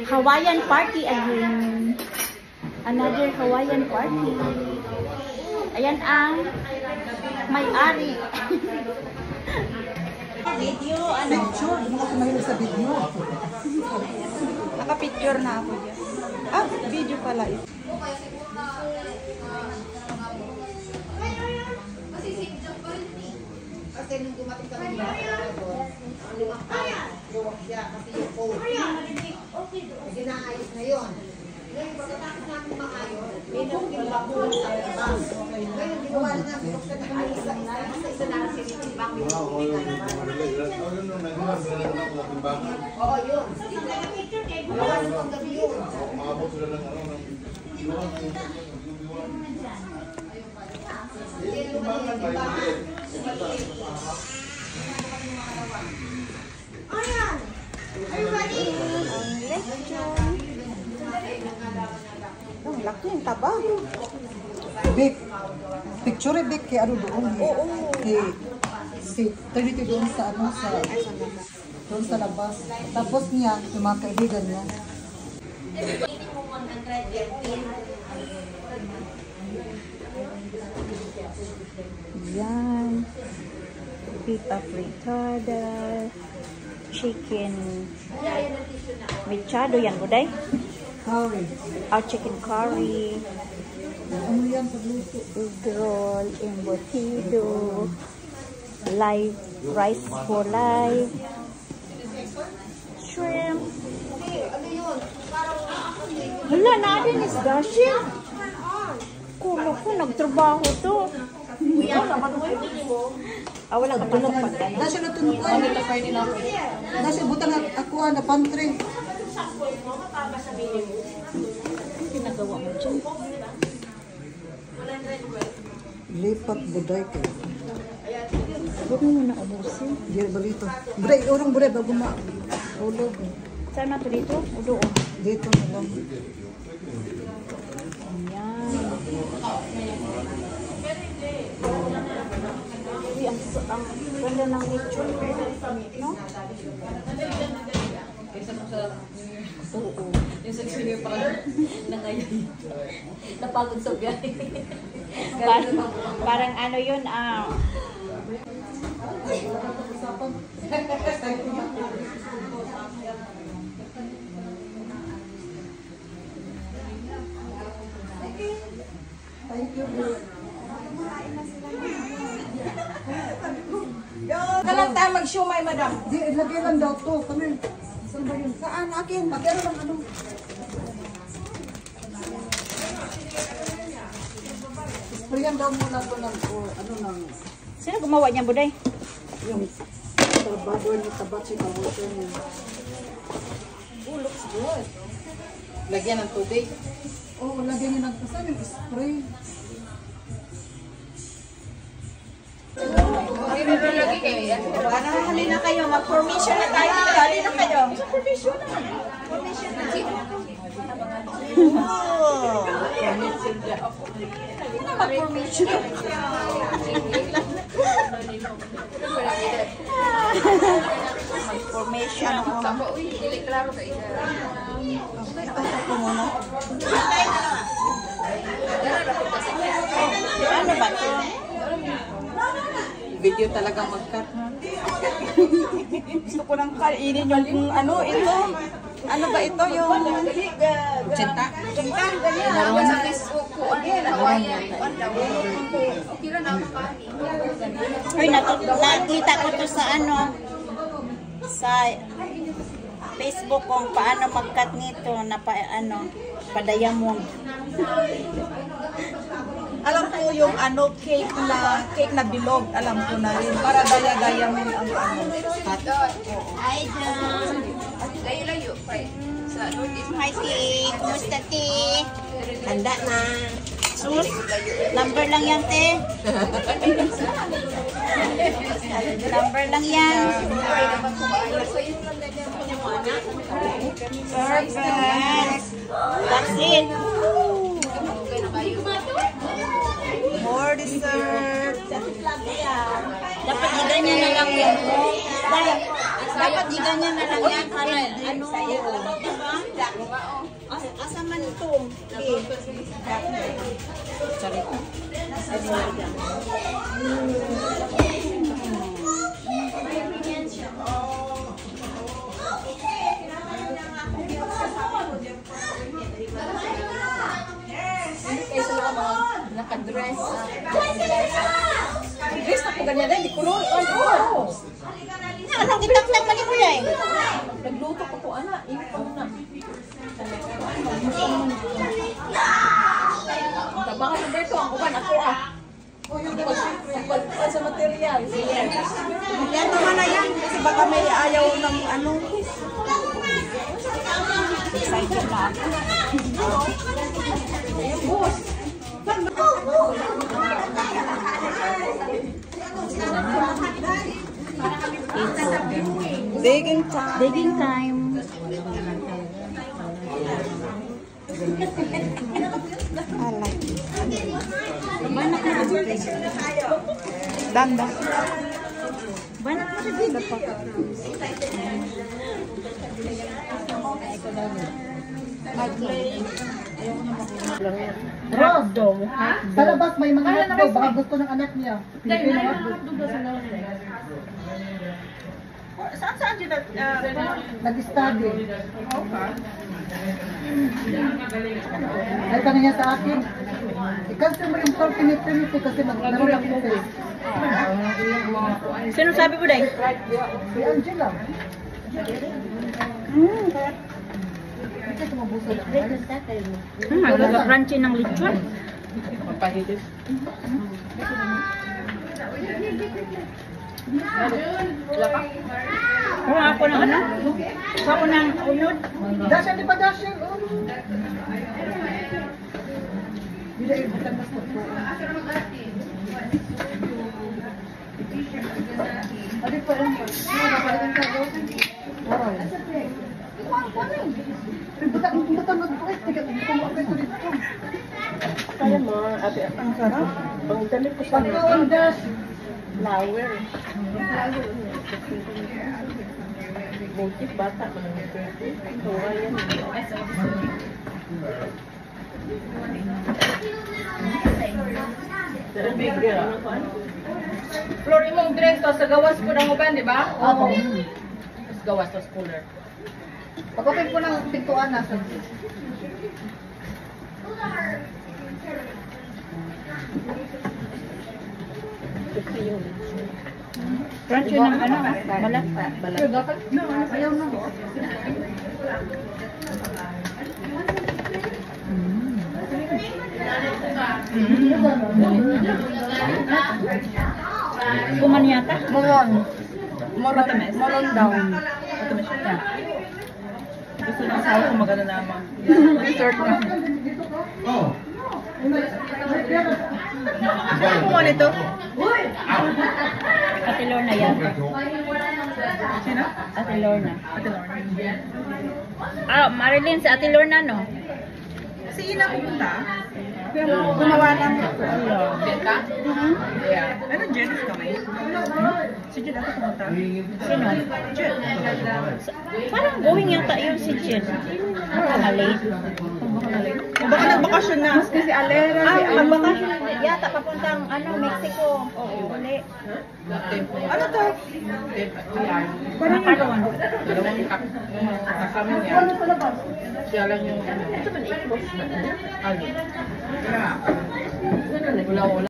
Hawaiian party again. Another Hawaiian party. Ayan ang may-ari. Video, ano? Picture, hindi ako mahilig sa video. Naka-picture na ako dyan. Ah, video pala ito. Kasi nung dumating kami luwak siya kasi yung phone. Kasi naayos na yun. Ngayon, pagkatapos namin maayos, may nagtimbang po sa labas. Ngayon, ginawa na namin buksan na kami isa na kasi nagtimbang yung oo, yun. Gawa na pang gabi yun. Ayan! Are you ready? Ang laki yung taba. Big. Picture big kay ano doon. Oo. Si Trinity doon sa ano doon sa labas. Tapos niya, yung mga kaibigan niya. Yan. Pita fritada. Chicken. Mechado yan, buday? Curry. Our chicken curry. Ano yan sa luto? Egg roll, embutido. Live rice for live. Shrimp. Wala natin is gashi. Kulo ko, nagtrabaho to. Wala ka tulong pagkain. Nasa natunog ko. Nasa butang ako na pantry. Ano ginagawa mo dyan? Lipat buday ko. Huwag mo muna ubusin. Di balito. Buday, urang buday bago ma ulog. Saan na ito dito? O doon? Dito na lang. Ayan. Uy, ang ganda ng nature. No? Oo. Yung sa senior parang nakayay. Napagod sa biyahe. Parang ano yun, Thank you. Kalang tayo mag-shumay, madam. Di, ilagay lang daw to. Kami. Saan ba yun? Saan? Akin. Magkano lang ano? Sprayan daw muna ko ng, ano nang, sino gumawa niya, Buday? yung trabaho niya, tabat si kawasan niya. Oh, looks good. Lagyan ng tubig. Oh, lagyan niya ng kasan yung spray. Halina kayo, mag-formation na tayo. Halina kayo. Formation na. Formation na. Mag-formation. Formation. Ano ba ito? Video talagang mag-cut. Gusto ko nang kainin yung ano, ito. Ano ba ito yung... Cinta. Cinta. Ay, nakita ko to sa ano, sa Facebook kung paano mag-cut nito na pa-diamond. Alam ko yung ano, cake na bilog. Alam ko na rin. Para daya-daya mo ang ano. Hi, John. Layo-layo. Hi, Ti. Kumusta, Ti? Handa na. Sus, number lang yan, Te. Number lang yan. Perfect. That's it. More dessert. Dapat iganyan na lang yan. Dapat iganyan na lang yan para ano, diba? Asa man ito? Charita. Naka-dress. Dress na po ganyan din, di kulor. Anong gitaktak man mo dai? Nagluto ko po, ana. Ingat pa muna. Tabangan ng Berto, ang uban ako Pagpagpagpagpag sa material. Yan naman na yan. Kasi baka may ayaw ng ano. Excited na ako. Boss. Digging time. Digging time. I like it. Banak na rin. Danda. Banak na rin. Rose, sa labas may mga hotdog, baka gusto ng anak niya. Pilipino hotdog. Saan dito? Nag-study. Ay, kanina sa akin. I-cancel mo yung 40 kasi magkaroon ng buffet. Sino sabi mo dai? Si Angela. Kasi mabuso na. Nagka-crunchy ng lechon. Magpahilis. Kung ako ng ano? Kung ako ng unod? Dashan, di ba dashan? Hindi na ibutan mas po. Adi pa lang. Napalitan ka daw. Wow. Ibutan mag-po. Ibutan mag-po dito. Kaya mo, ate, ang sarap. Ang damit ko sa Pagkaon, dash. flower. Motif bata mo ng birthday. Tuwa yan. Flor, imong dress to sa gawas ko ng uban, di ba? Oo. Mas gawas to cooler. Pag-open ko ng pintuan nasa. Crunchy ng ano? Balat. Ayaw na. Kuman yata? Moron. Moron daw. Gusto ng asawa ko maganda naman. Resort na. Saan kumuha nito? Ate Lorna yata. Sino? Ate Lorna. Ate Lorna. Ah, Marilyn, si Ate Lorna, no? Si Ina pupunta. Gumawa ng benta? Yeah. Ano, Jen? Kami? Si Jen ako pumunta. Sino? Jen. Parang going yata yung si Jen. Naka-late. Baka nagbakasyon na. Mas kasi Alera. Magbakasyon yata papuntang ano, Mexico. Oo, uli. Ano to? Nakaroon. Dalawang kasama niya. Siya lang yung ano. Ito ba na i-close na? Ano? Wala.